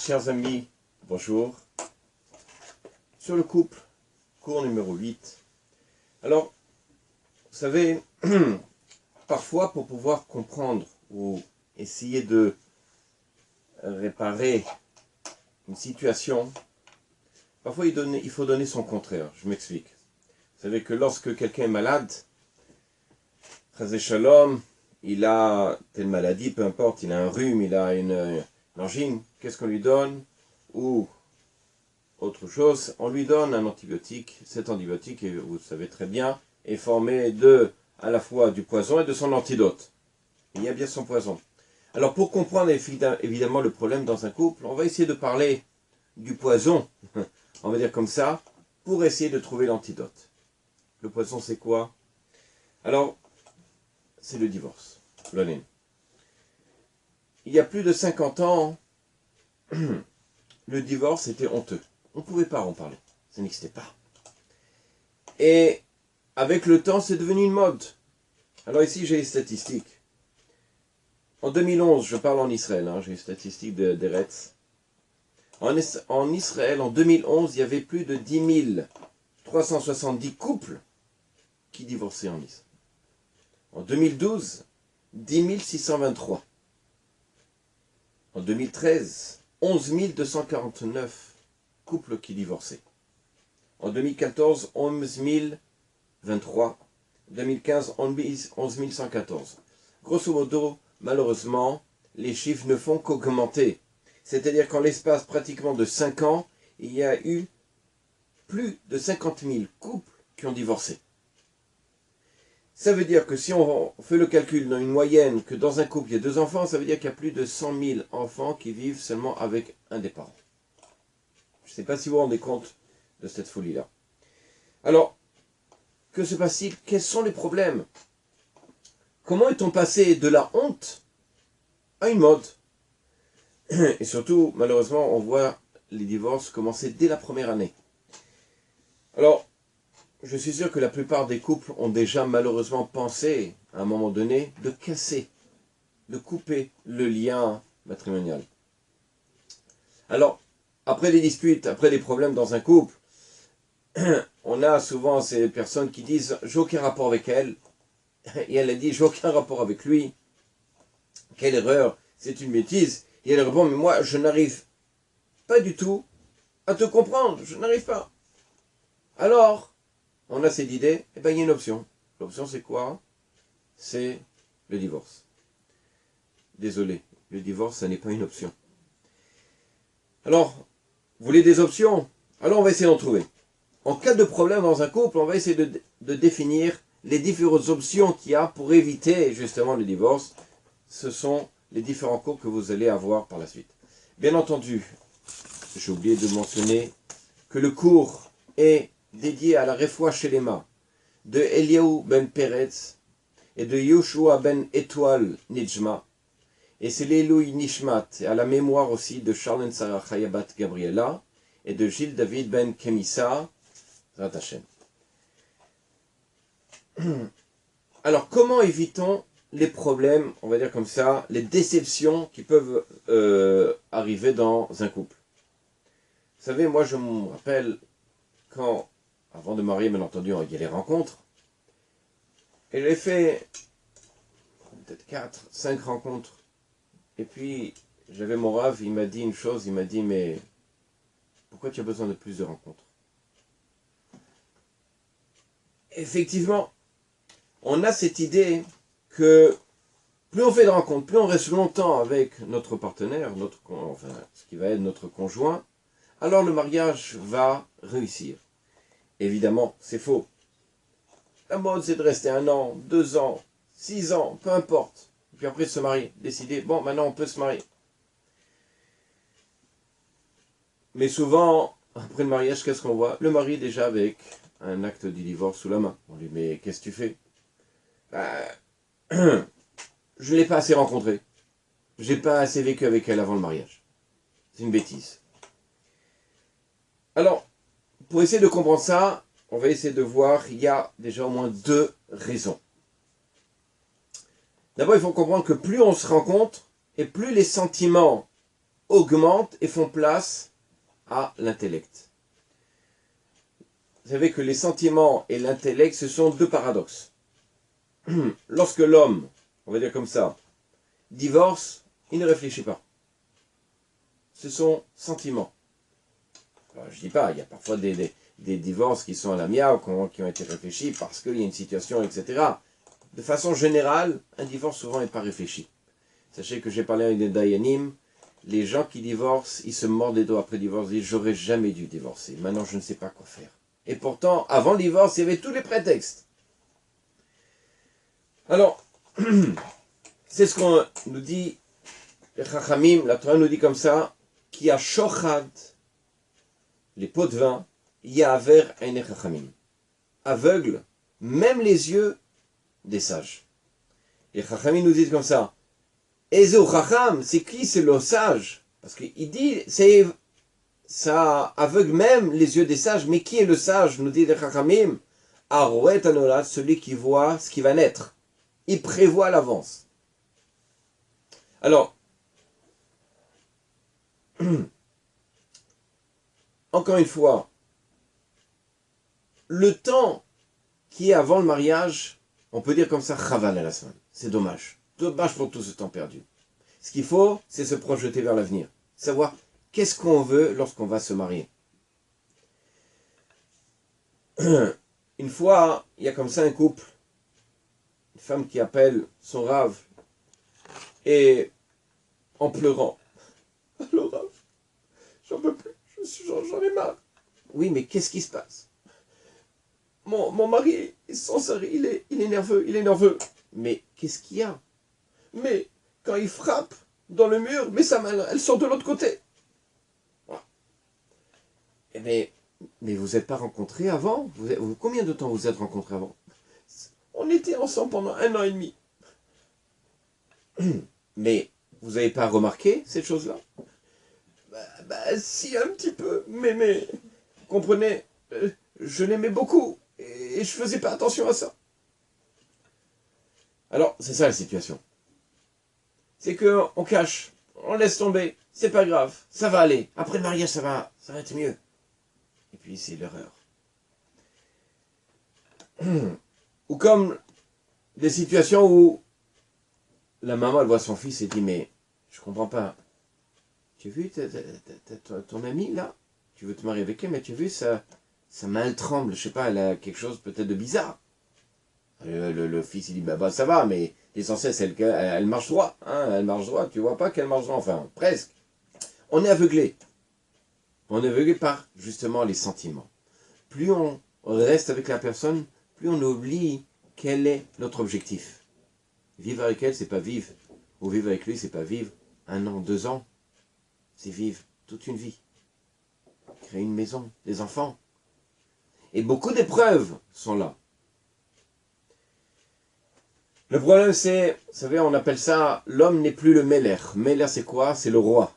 Chers amis, bonjour. Sur le couple, cours numéro 8. Alors, vous savez, parfois pour pouvoir comprendre ou essayer de réparer une situation, parfois il faut donner son contraire. Je m'explique. Vous savez que lorsque quelqu'un est malade, Chazé Shalom, il a telle maladie, peu importe, il a un rhume, il a une angine, qu'est-ce qu'on lui donne? Ou autre chose, on lui donne un antibiotique. Cet antibiotique, et vous le savez très bien, est formé à la fois du poison et de son antidote. Il y a bien son poison. Alors pour comprendre évidemment le problème dans un couple, on va essayer de parler du poison, on va dire comme ça, pour essayer de trouver l'antidote. Le poison c'est quoi? Alors, c'est le divorce. Il y a plus de 50 ans, le divorce était honteux. On ne pouvait pas en parler. Ça n'existait pas. Et avec le temps, c'est devenu une mode. Alors ici, j'ai les statistiques. En 2011, je parle en Israël, j'ai les statistiques d'Eretz. En Israël, en 2011, il y avait plus de 10 370 couples qui divorçaient en Israël. En 2012, 10 623. En 2013, 11 249 couples qui divorçaient. En 2014, 11 023. 2015, 11 114. Grosso modo, malheureusement, les chiffres ne font qu'augmenter. C'est-à-dire qu'en l'espace pratiquement de 5 ans, il y a eu plus de 50 000 couples qui ont divorcé. Ça veut dire que si on fait le calcul dans une moyenne, que dans un couple il y a 2 enfants, ça veut dire qu'il y a plus de 100 000 enfants qui vivent seulement avec un des parents. Je ne sais pas si vous vous rendez compte de cette folie-là. Alors, que se passe-t-il? Quels sont les problèmes? Comment est-on passé de la honte à une mode? Et surtout, malheureusement, on voit les divorces commencer dès la première année. Alors, je suis sûr que la plupart des couples ont déjà malheureusement pensé, à un moment donné, de casser, de couper le lien matrimonial. Alors, après les disputes, après les problèmes dans un couple, on a souvent ces personnes qui disent « j'ai aucun rapport avec elle » et elle a dit « j'ai aucun rapport avec lui ». Quelle erreur, c'est une bêtise. Et elle répond « mais moi, je n'arrive pas du tout à te comprendre, je n'arrive pas ». Alors, on a cette idée, et bien il y a une option. L'option c'est quoi? C'est le divorce. Désolé, le divorce, ça n'est pas une option. Alors, vous voulez des options? Alors on va essayer d'en trouver. En cas de problème dans un couple, on va essayer de définir les différentes options qu'il y a pour éviter justement le divorce. Ce sont les différents cours que vous allez avoir par la suite. Bien entendu, j'ai oublié de mentionner que le cours est dédié à la Refoua Shelema de Eliaou ben Peretz et de Yoshua ben Etoile Nijma. Et c'est l'Eloui Nishmat, et à la mémoire aussi de Charlène Sarah Chayabat Gabriela et de Gilles David ben Kemissa Ratachem. Alors, comment évitons les problèmes, on va dire comme ça, les déceptions qui peuvent arriver dans un couple? Vous savez, moi je me rappelle quand, avant de marier, bien entendu, il y a les rencontres. Et j'ai fait peut-être 4, 5 rencontres. Et puis, j'avais mon rave, il m'a dit une chose, il m'a dit, mais pourquoi tu as besoin de plus de rencontres? Effectivement, on a cette idée que plus on fait de rencontres, plus on reste longtemps avec notre partenaire, enfin, ce qui va être notre conjoint, alors le mariage va réussir. Évidemment, c'est faux. La mode, c'est de rester 1 an, 2 ans, 6 ans, peu importe. Et puis après, se marier, décider, bon, maintenant on peut se marier. Mais souvent, après le mariage, qu'est-ce qu'on voit? Le mari déjà avec un acte du divorce sous la main. On lui dit, mais qu'est-ce que tu fais? Je ne l'ai pas assez rencontrée. Je n'ai pas assez vécu avec elle avant le mariage. C'est une bêtise. Alors, pour essayer de comprendre ça, on va essayer de voir, il y a déjà au moins 2 raisons. D'abord, il faut comprendre que plus on se rencontre, et plus les sentiments augmentent et font place à l'intellect. Vous savez que les sentiments et l'intellect, ce sont deux paradoxes. Lorsque l'homme, on va dire comme ça, divorce, il ne réfléchit pas. C'est son sentiment. Alors, je ne dis pas, il y a parfois des divorces qui sont à l'amiable, qui ont été réfléchis parce qu'il y a une situation, etc. De façon générale, un divorce souvent n'est pas réfléchi. Sachez que j'ai parlé avec des Dayanim, les gens qui divorcent, ils se mordent les doigts après le divorce, ils disent « j'aurais jamais dû divorcer, maintenant je ne sais pas quoi faire ». Et pourtant, avant le divorce, il y avait tous les prétextes. Alors, c'est ce qu'on nous dit, les Chachamim, la Torah nous dit comme ça, qui a shochad, les pots de vin, yaver ein Chachamim. Aveugle, même les yeux des sages. Les Chachamim nous disent comme ça, Ezeu Chacham, c'est qui, c'est le sage? Parce qu'il dit, ça aveugle même les yeux des sages, mais qui est le sage, nous dit les Chachamim? Arouet Anolat, celui qui voit ce qui va naître. Il prévoit à l'avance. Alors, encore une fois, le temps qui est avant le mariage, on peut dire comme ça, chaval à la semaine. C'est dommage. Dommage pour tout ce temps perdu. Ce qu'il faut, c'est se projeter vers l'avenir. Savoir qu'est-ce qu'on veut lorsqu'on va se marier. Une fois, il y a comme ça un couple, une femme qui appelle son rave, et en pleurant, allô rave, j'en peux plus, j'en ai marre. Oui, mais qu'est-ce qui se passe? Mon mari, il est nerveux. Mais qu'est-ce qu'il y a? Mais quand il frappe dans le mur, mais sa main, elle sort de l'autre côté. Mais vous n'êtes pas rencontrés avant? Combien de temps vous êtes rencontrés avant? On était ensemble pendant 1 an et demi. Mais vous n'avez pas remarqué cette chose-là? Si, un petit peu. Mais vous comprenez, je l'aimais beaucoup. Et je faisais pas attention à ça. Alors, c'est ça la situation. C'est qu'on cache, on laisse tomber, c'est pas grave, ça va aller. Après le mariage, ça va être mieux. Et puis c'est l'erreur. Ou comme des situations où la maman, elle voit son fils et dit, mais je comprends pas. Tu as vu ton amie là? Tu veux te marier avec elle, mais tu as vu sa main elle tremble, je sais pas, elle a quelque chose peut-être de bizarre. Le fils il dit, bah ça va, mais l'essentiel c'est elle marche droit, hein, elle marche droit, tu vois pas qu'elle marche droit, enfin presque. On est aveuglé. On est aveuglé par justement les sentiments. Plus on reste avec la personne, plus on oublie quel est notre objectif. Vivre avec elle, c'est pas vivre. Ou vivre avec lui, c'est pas vivre 1 an, 2 ans. C'est vivre toute une vie. Créer une maison, des enfants. Et beaucoup d'épreuves sont là. Le problème c'est, vous savez, on appelle ça, l'homme n'est plus le Meller. Meller c'est quoi? C'est le roi.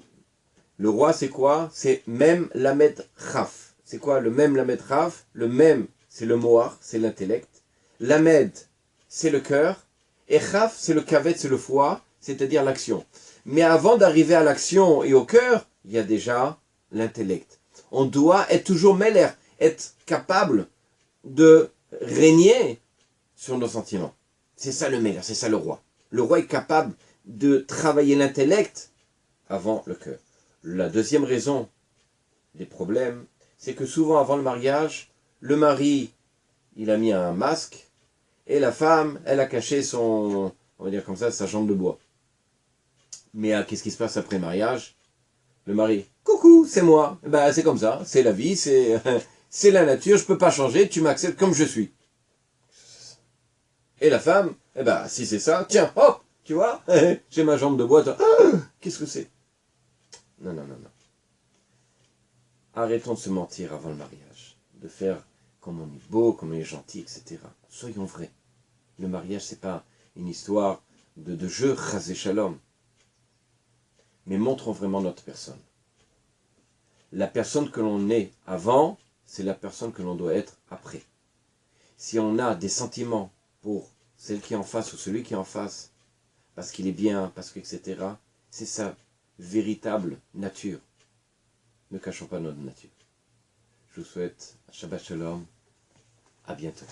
Le roi c'est quoi? C'est Mem Lamed Chaf. C'est quoi le Mem Lamed Chaf? Le Mem c'est le Moar, c'est l'intellect. Lamed c'est le cœur. Et Chaf c'est le Kavet, c'est le foie, c'est-à-dire l'action. Mais avant d'arriver à l'action et au cœur, il y a déjà l'intellect. On doit être toujours Meller, être capable de régner sur nos sentiments. C'est ça le Meller, c'est ça le roi. Le roi est capable de travailler l'intellect avant le cœur. La deuxième raison des problèmes, c'est que souvent avant le mariage, le mari, il a mis un masque, et la femme, elle a caché son, on va dire comme ça, sa jambe de bois. Mais qu'est-ce qui se passe après le mariage? Le mari, coucou, c'est moi. Ben, c'est comme ça, c'est la vie, c'est la nature, je peux pas changer, tu m'acceptes comme je suis. Et la femme, eh ben, si c'est ça, tiens, hop, tu vois, j'ai ma jambe de bois, qu'est-ce que c'est? Non. Arrêtons de se mentir avant le mariage, de faire comme on est beau, comme on est gentil, etc. Soyons vrais. Le mariage, c'est pas une histoire de jeu, chasé shalom. Mais montrons vraiment notre personne. La personne que l'on est avant, c'est la personne que l'on doit être après. Si on a des sentiments pour celle qui est en face ou celui qui est en face, parce qu'il est bien, parce que etc., c'est ça. véritable nature. Ne cachons pas notre nature. Je vous souhaite un Shabbat Shalom. À bientôt.